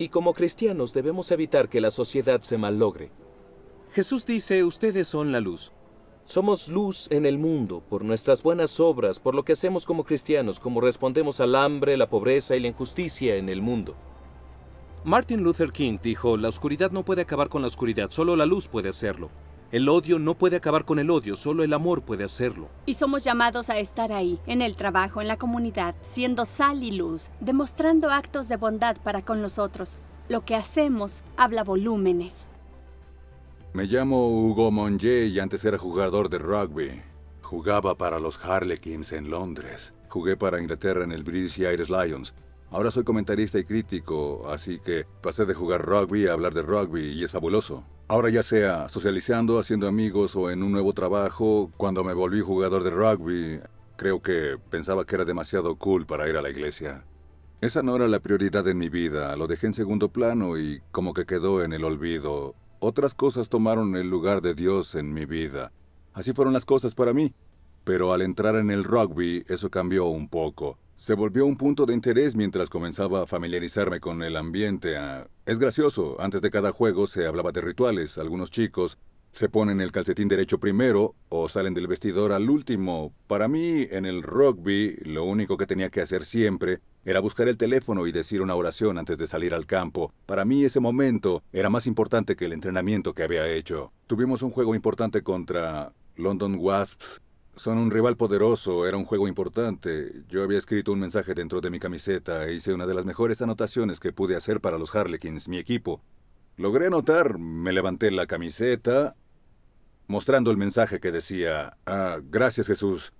Y como cristianos debemos evitar que la sociedad se mallogre. Jesús dice, ustedes son la luz. Somos luz en el mundo por nuestras buenas obras, por lo que hacemos como cristianos, como respondemos al hambre, la pobreza y la injusticia en el mundo. Martin Luther King dijo, la oscuridad no puede acabar con la oscuridad, solo la luz puede hacerlo. El odio no puede acabar con el odio, solo el amor puede hacerlo. Y somos llamados a estar ahí, en el trabajo, en la comunidad, siendo sal y luz, demostrando actos de bondad para con los otros. Lo que hacemos habla volúmenes. Me llamo Hugo Monge y antes era jugador de rugby. Jugaba para los Harlequins en Londres. Jugué para Inglaterra en el British y Irish Lions. Ahora soy comentarista y crítico, así que pasé de jugar rugby a hablar de rugby y es fabuloso. Ahora ya sea socializando, haciendo amigos o en un nuevo trabajo, cuando me volví jugador de rugby, creo que pensaba que era demasiado cool para ir a la iglesia. Esa no era la prioridad en mi vida, lo dejé en segundo plano y como que quedó en el olvido. Otras cosas tomaron el lugar de Dios en mi vida. Así fueron las cosas para mí. Pero al entrar en el rugby, eso cambió un poco. Se volvió un punto de interés mientras comenzaba a familiarizarme con el ambiente. Es gracioso, antes de cada juego se hablaba de rituales. Algunos chicos se ponen el calcetín derecho primero o salen del vestidor al último. Para mí, en el rugby, lo único que tenía que hacer siempre era buscar el teléfono y decir una oración antes de salir al campo. Para mí ese momento era más importante que el entrenamiento que había hecho. Tuvimos un juego importante contra London Wasps. Son un rival poderoso, era un juego importante. Yo había escrito un mensaje dentro de mi camiseta e hice una de las mejores anotaciones que pude hacer para los Harlequins, mi equipo. Logré anotar, me levanté la camiseta, mostrando el mensaje que decía, gracias Jesús.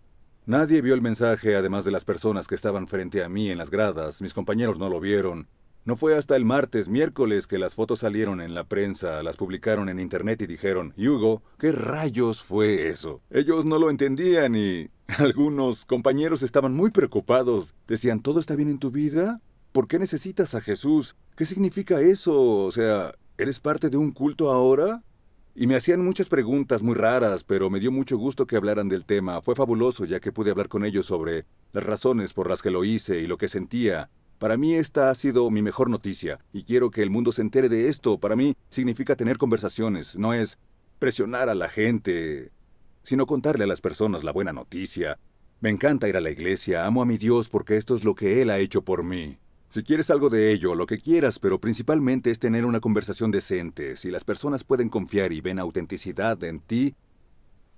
Nadie vio el mensaje, además de las personas que estaban frente a mí en las gradas. Mis compañeros no lo vieron. No fue hasta el miércoles, que las fotos salieron en la prensa, las publicaron en internet y dijeron, Hugo, ¿qué rayos fue eso? Ellos no lo entendían y algunos compañeros estaban muy preocupados. Decían, ¿todo está bien en tu vida? ¿Por qué necesitas a Jesús? ¿Qué significa eso? O sea, ¿eres parte de un culto ahora? Y me hacían muchas preguntas muy raras, pero me dio mucho gusto que hablaran del tema. Fue fabuloso, ya que pude hablar con ellos sobre las razones por las que lo hice y lo que sentía. Para mí esta ha sido mi mejor noticia, y quiero que el mundo se entere de esto. Para mí significa tener conversaciones, no es presionar a la gente, sino contarle a las personas la buena noticia. Me encanta ir a la iglesia, amo a mi Dios porque esto es lo que Él ha hecho por mí. Si quieres algo de ello, lo que quieras, pero principalmente es tener una conversación decente. Si las personas pueden confiar y ven autenticidad en ti,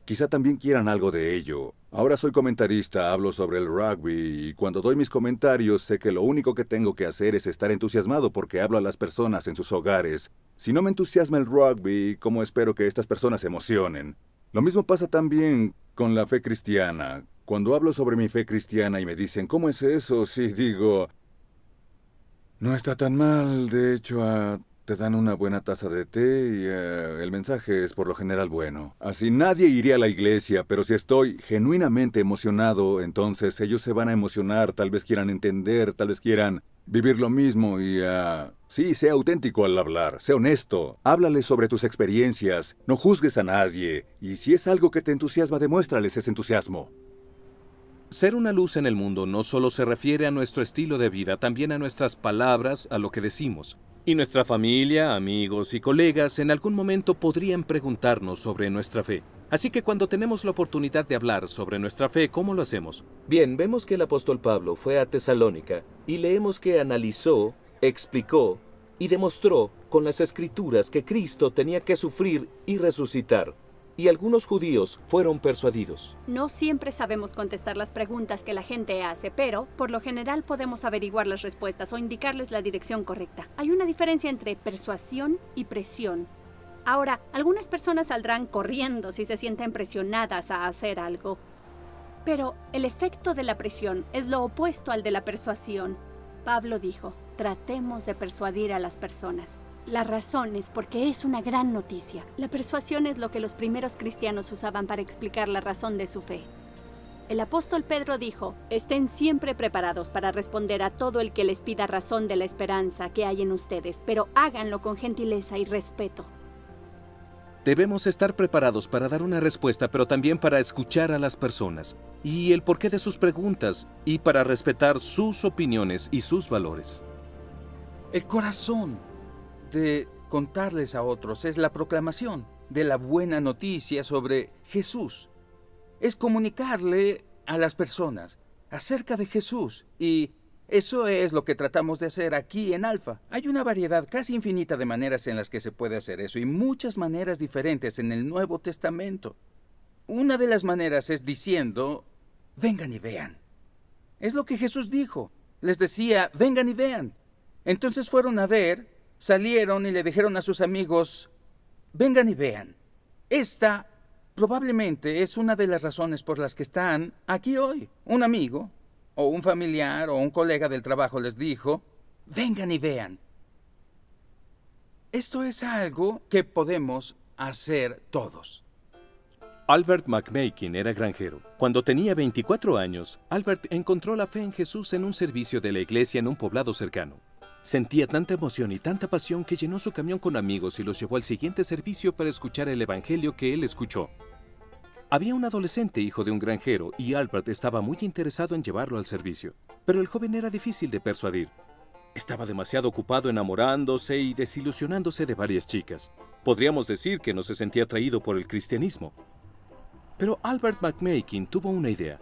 quizá también quieran algo de ello. Ahora soy comentarista, hablo sobre el rugby y cuando doy mis comentarios sé que lo único que tengo que hacer es estar entusiasmado porque hablo a las personas en sus hogares. Si no me entusiasma el rugby, ¿cómo espero que estas personas se emocionen? Lo mismo pasa también con la fe cristiana. Cuando hablo sobre mi fe cristiana y me dicen, ¿cómo es eso? Sí, digo, no está tan mal, de hecho, te dan una buena taza de té y el mensaje es por lo general bueno. Así nadie iría a la iglesia, pero si estoy genuinamente emocionado, entonces ellos se van a emocionar, tal vez quieran entender, tal vez quieran vivir lo mismo y sí, sea auténtico al hablar, sé honesto, háblale sobre tus experiencias, no juzgues a nadie y si es algo que te entusiasma, demuéstrales ese entusiasmo. Ser una luz en el mundo no solo se refiere a nuestro estilo de vida, también a nuestras palabras, a lo que decimos. Y nuestra familia, amigos y colegas en algún momento podrían preguntarnos sobre nuestra fe. Así que cuando tenemos la oportunidad de hablar sobre nuestra fe, ¿cómo lo hacemos? Bien, vemos que el apóstol Pablo fue a Tesalónica y leemos que analizó, explicó y demostró con las escrituras que Cristo tenía que sufrir y resucitar. Y algunos judíos fueron persuadidos. No siempre sabemos contestar las preguntas que la gente hace, pero por lo general podemos averiguar las respuestas o indicarles la dirección correcta. Hay una diferencia entre persuasión y presión. Ahora, algunas personas saldrán corriendo si se sienten presionadas a hacer algo. Pero el efecto de la presión es lo opuesto al de la persuasión. Pablo dijo, tratemos de persuadir a las personas. La razón es porque es una gran noticia. La persuasión es lo que los primeros cristianos usaban para explicar la razón de su fe. El apóstol Pedro dijo, estén siempre preparados para responder a todo el que les pida razón de la esperanza que hay en ustedes, pero háganlo con gentileza y respeto. Debemos estar preparados para dar una respuesta, pero también para escuchar a las personas, y el porqué de sus preguntas, y para respetar sus opiniones y sus valores. El corazón de contarles a otros es la proclamación de la buena noticia sobre Jesús. Es comunicarle a las personas acerca de Jesús, y eso es lo que tratamos de hacer aquí en Alfa. Hay una variedad casi infinita de maneras en las que se puede hacer eso, y muchas maneras diferentes en el Nuevo Testamento. Una de las maneras es diciendo, vengan y vean. Es lo que Jesús dijo. Les decía, vengan y vean. Entonces fueron a ver, salieron y le dijeron a sus amigos, vengan y vean. Esta probablemente es una de las razones por las que están aquí hoy. Un amigo, o un familiar, o un colega del trabajo les dijo, vengan y vean. Esto es algo que podemos hacer todos. Albert McMakin era granjero. Cuando tenía 24 años, Albert encontró la fe en Jesús en un servicio de la iglesia en un poblado cercano. Sentía tanta emoción y tanta pasión que llenó su camión con amigos y los llevó al siguiente servicio para escuchar el evangelio que él escuchó. Había un adolescente hijo de un granjero y Albert estaba muy interesado en llevarlo al servicio, pero el joven era difícil de persuadir. Estaba demasiado ocupado enamorándose y desilusionándose de varias chicas. Podríamos decir que no se sentía atraído por el cristianismo. Pero Albert McMakin tuvo una idea.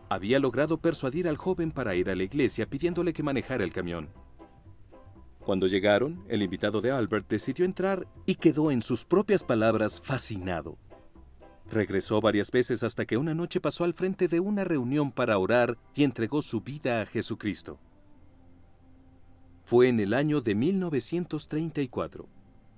Había logrado persuadir al joven para ir a la iglesia pidiéndole que manejara el camión. Cuando llegaron, el invitado de Albert decidió entrar y quedó, en sus propias palabras, fascinado. Regresó varias veces hasta que una noche pasó al frente de una reunión para orar y entregó su vida a Jesucristo. Fue en el año de 1934.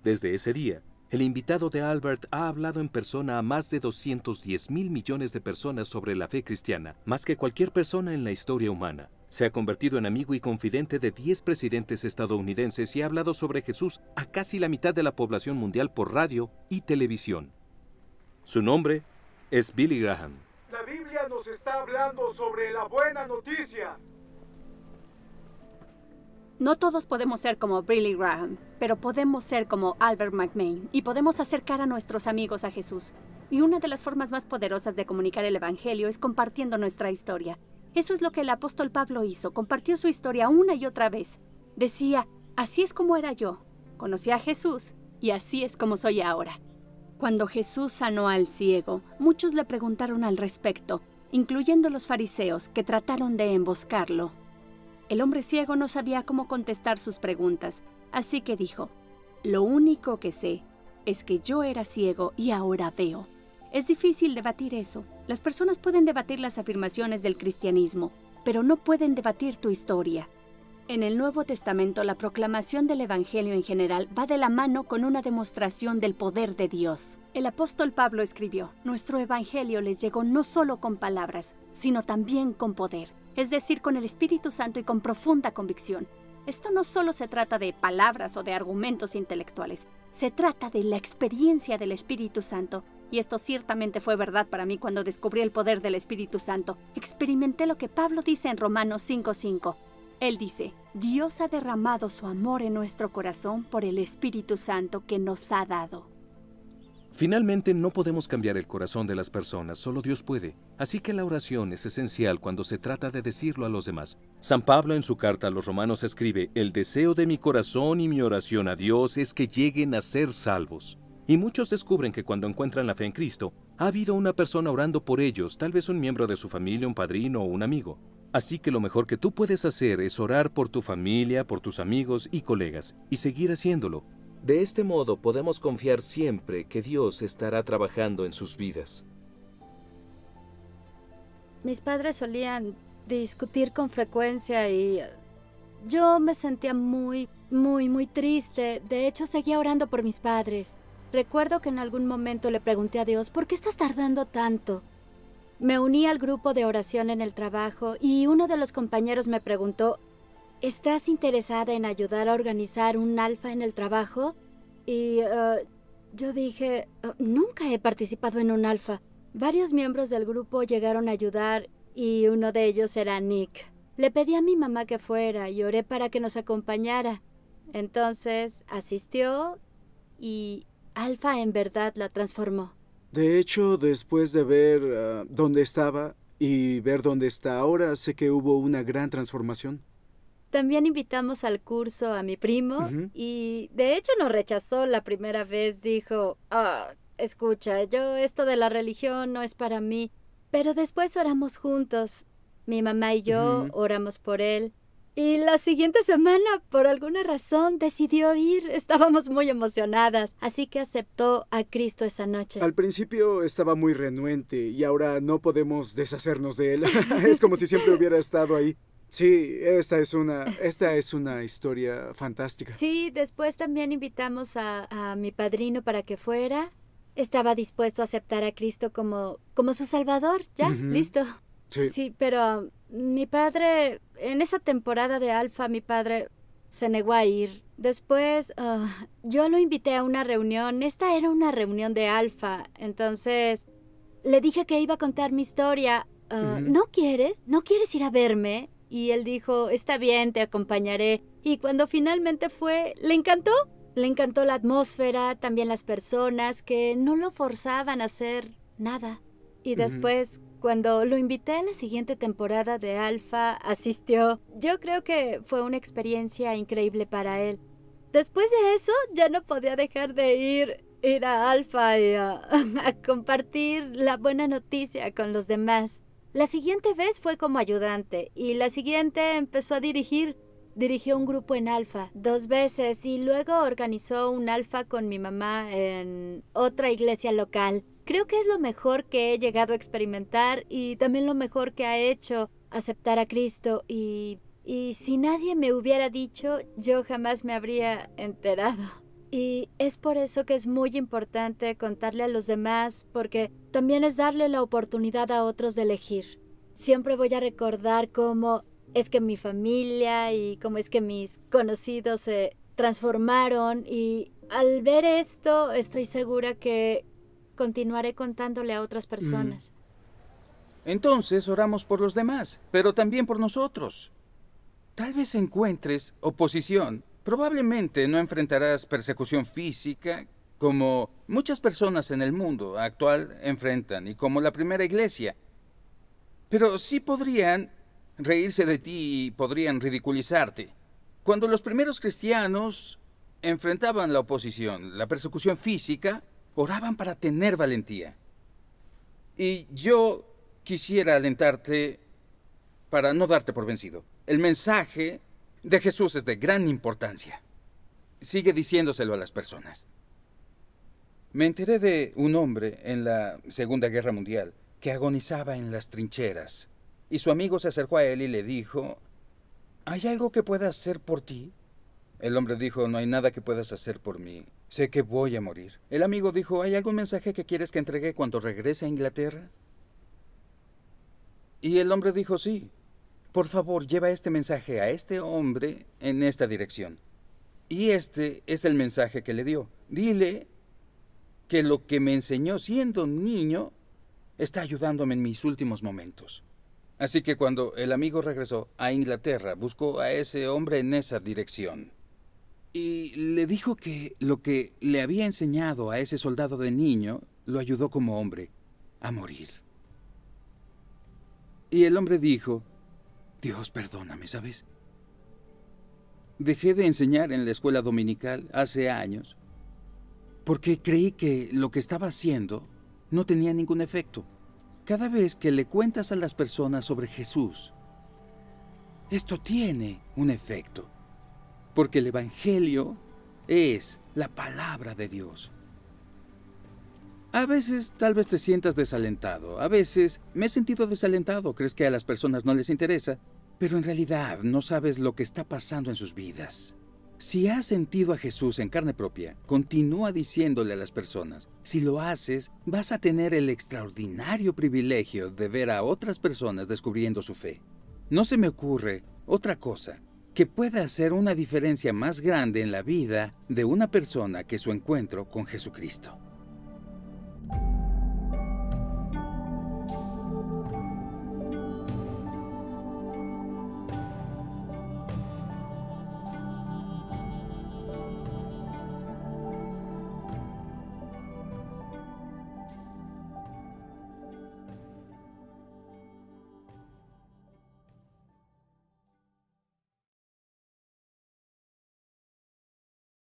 Desde ese día, el invitado de Albert ha hablado en persona a más de 210,000 millones de personas sobre la fe cristiana, más que cualquier persona en la historia humana. Se ha convertido en amigo y confidente de 10 presidentes estadounidenses y ha hablado sobre Jesús a casi la mitad de la población mundial por radio y televisión. Su nombre es Billy Graham. La Biblia nos está hablando sobre la buena noticia. No todos podemos ser como Billy Graham, pero podemos ser como Albert McMakin y podemos acercar a nuestros amigos a Jesús. Y una de las formas más poderosas de comunicar el evangelio es compartiendo nuestra historia. Eso es lo que el apóstol Pablo hizo, compartió su historia una y otra vez. Decía, así es como era yo, conocí a Jesús y así es como soy ahora. Cuando Jesús sanó al ciego, muchos le preguntaron al respecto, incluyendo los fariseos que trataron de emboscarlo. El hombre ciego no sabía cómo contestar sus preguntas, así que dijo, lo único que sé es que yo era ciego y ahora veo. Es difícil debatir eso. Las personas pueden debatir las afirmaciones del cristianismo, pero no pueden debatir tu historia. En el Nuevo Testamento, la proclamación del Evangelio en general va de la mano con una demostración del poder de Dios. El apóstol Pablo escribió, nuestro Evangelio les llegó no solo con palabras, sino también con poder, es decir, con el Espíritu Santo y con profunda convicción. Esto no solo se trata de palabras o de argumentos intelectuales, se trata de la experiencia del Espíritu Santo. Y esto ciertamente fue verdad para mí cuando descubrí el poder del Espíritu Santo. Experimenté lo que Pablo dice en Romanos 5:5. Él dice, Dios ha derramado su amor en nuestro corazón por el Espíritu Santo que nos ha dado. Finalmente, no podemos cambiar el corazón de las personas, solo Dios puede. Así que la oración es esencial cuando se trata de decirlo a los demás. San Pablo en su carta a los Romanos escribe, el deseo de mi corazón y mi oración a Dios es que lleguen a ser salvos. Y muchos descubren que cuando encuentran la fe en Cristo, ha habido una persona orando por ellos, tal vez un miembro de su familia, un padrino o un amigo. Así que lo mejor que tú puedes hacer es orar por tu familia, por tus amigos y colegas, y seguir haciéndolo. De este modo podemos confiar siempre que Dios estará trabajando en sus vidas. Mis padres solían discutir con frecuencia y yo me sentía muy triste. De hecho, seguía orando por mis padres. Recuerdo que en algún momento le pregunté a Dios, ¿por qué estás tardando tanto? Me uní al grupo de oración en el trabajo y uno de los compañeros me preguntó, ¿estás interesada en ayudar a organizar un alfa en el trabajo? Y yo dije, nunca he participado en un alfa. Varios miembros del grupo llegaron a ayudar y uno de ellos era Nick. Le pedí a mi mamá que fuera y oré para que nos acompañara. Entonces asistió y Alfa en verdad la transformó. De hecho, después de ver dónde estaba y ver dónde está ahora, sé que hubo una gran transformación. también invitamos al curso a mi primo Ujú. y de hecho nos rechazó la primera vez. Dijo, escucha, yo esto de la religión no es para mí. Pero después oramos juntos. Mi mamá y yo Ujú. oramos por él. Y la siguiente semana, por alguna razón, decidió ir. Estábamos muy emocionadas. Así que aceptó a Cristo esa noche. Al principio estaba muy renuente y ahora no podemos deshacernos de él. Es como si siempre hubiera estado ahí. Sí, esta es una historia fantástica. Sí, después también invitamos a mi padrino para que fuera. Estaba dispuesto a aceptar a Cristo como su Salvador. Ya, Ujú. listo. Sí. Sí, pero mi padre, en esa temporada de Alfa, mi padre se negó a ir. Después, yo lo invité a una reunión. Esta era una reunión de Alfa. Entonces, le dije que iba a contar mi historia. Ujú. ¿No quieres? ¿No quieres ir a verme? Y él dijo, está bien, te acompañaré. Y cuando finalmente fue, le encantó. Le encantó la atmósfera, también las personas que no lo forzaban a hacer nada. Y Ujú. después, cuando lo invité a la siguiente temporada de Alfa, asistió. Yo creo que fue una experiencia increíble para él. Después de eso, ya no podía dejar de ir a Alfa y a compartir la buena noticia con los demás. La siguiente vez fue como ayudante y la siguiente empezó a dirigir. Dirigió un grupo en Alfa 2 veces y luego organizó un Alfa con mi mamá en otra iglesia local. Creo que es lo mejor que he llegado a experimentar y también lo mejor que ha hecho aceptar a Cristo y si nadie me hubiera dicho, yo jamás me habría enterado. Y es por eso que es muy importante contarle a los demás, porque también es darle la oportunidad a otros de elegir. Siempre voy a recordar cómo es que mi familia y cómo es que mis conocidos se transformaron y al ver esto estoy segura que continuaré contándole a otras personas. Entonces oramos por los demás, pero también por nosotros. Tal vez encuentres oposición. Probablemente no enfrentarás persecución física como muchas personas en el mundo actual enfrentan y como la primera iglesia. Pero sí podrían reírse de ti y podrían ridiculizarte. Cuando los primeros cristianos enfrentaban la oposición, la persecución física, oraban para tener valentía. Y yo quisiera alentarte para no darte por vencido. El mensaje de Jesús es de gran importancia. Sigue diciéndoselo a las personas. Me enteré de un hombre en la Segunda Guerra Mundial que agonizaba en las trincheras. Y su amigo se acercó a él y le dijo, ¿hay algo que pueda hacer por ti? El hombre dijo, no hay nada que puedas hacer por mí. Sé que voy a morir. El amigo dijo, ¿hay algún mensaje que quieres que entregue cuando regrese a Inglaterra? Y el hombre dijo, sí. Por favor, lleva este mensaje a este hombre en esta dirección. Y este es el mensaje que le dio. Dile que lo que me enseñó siendo niño está ayudándome en mis últimos momentos. Así que cuando el amigo regresó a Inglaterra, buscó a ese hombre en esa dirección. Y le dijo que lo que le había enseñado a ese soldado de niño lo ayudó como hombre a morir. Y el hombre dijo, Dios, perdóname, ¿sabes? Dejé de enseñar en la escuela dominical hace años porque creí que lo que estaba haciendo no tenía ningún efecto. Cada vez que le cuentas a las personas sobre Jesús, esto tiene un efecto, porque el Evangelio es la palabra de Dios. A veces tal vez te sientas desalentado, a veces me he sentido desalentado, crees que a las personas no les interesa, pero en realidad no sabes lo que está pasando en sus vidas. Si has sentido a Jesús en carne propia, continúa diciéndole a las personas. Si lo haces, vas a tener el extraordinario privilegio de ver a otras personas descubriendo su fe. No se me ocurre otra cosa que pueda hacer una diferencia más grande en la vida de una persona que su encuentro con Jesucristo.